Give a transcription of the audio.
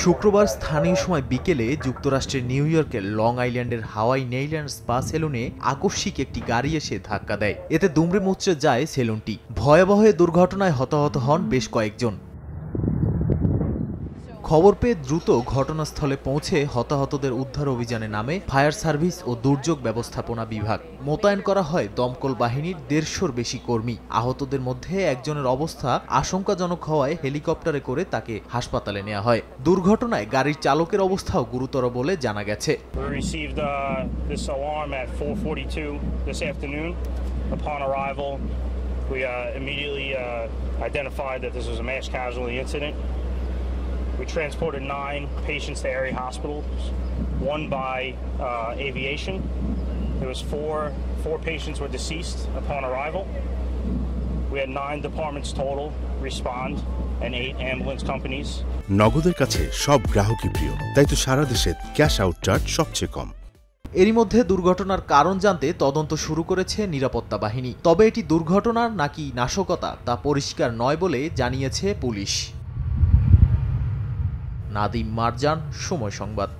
শুক্রবার স্থানীয় সময় বিকেলে যুক্তরাষ্ট্রের নিউ ইয়র্কের লং আইল্যান্ডের হাওয়াই নেইল্যান্ড স্পা সেলুনে আকস্মিক একটি গাড়ি এসে ধাক্কা দেয়। এতে দুমড়ে মুচড়ে যায় সেলুনটি। ভয়াবহ দুর্ঘটনায় হতাহত হন বেশ কয়েকজন। খবর পেয়ে দ্রুত ঘটনাস্থলে পৌঁছে হতাহতদের উদ্ধার অভিযানে নামে ফায়ার সার্ভিস ও দুর্যোগ ব্যবস্থাপনা বিভাগ। মোতায়েন করা হয় দমকল বাহিনীর ১৫০'র বেশি কর্মী। আহতদের মধ্যে একজনের অবস্থা আশঙ্কাজনক হওয়ায় হেলিকপ্টারে করে তাকে হাসপাতালে নেওয়া হয়। দুর্ঘটনায় গাড়ির চালকের অবস্থাও গুরুতর বলে জানা গেছে। We immediately identified that this was a mass casualty incident. We transported 9 patients to area hospitals, one by aviation. There was four patients were deceased upon arrival. We had 9 departments total respond and 8 ambulance companies. নগদের কাছে সব গ্রাহকই প্রিয়, তাই তো সারা দেশে cash out charge সবচেয়ে কম। এরই মধ্যে দুর্ঘটনার কারণ জানতে তদন্ত শুরু করেছে নিরাপত্তা বাহিনী। তবে এটি দুর্ঘটনা নাকি নাশকতা তা পরিষ্কার নয় বলে জানিয়েছে পুলিশ। নাদিম মারজান, সময় সংবাদ।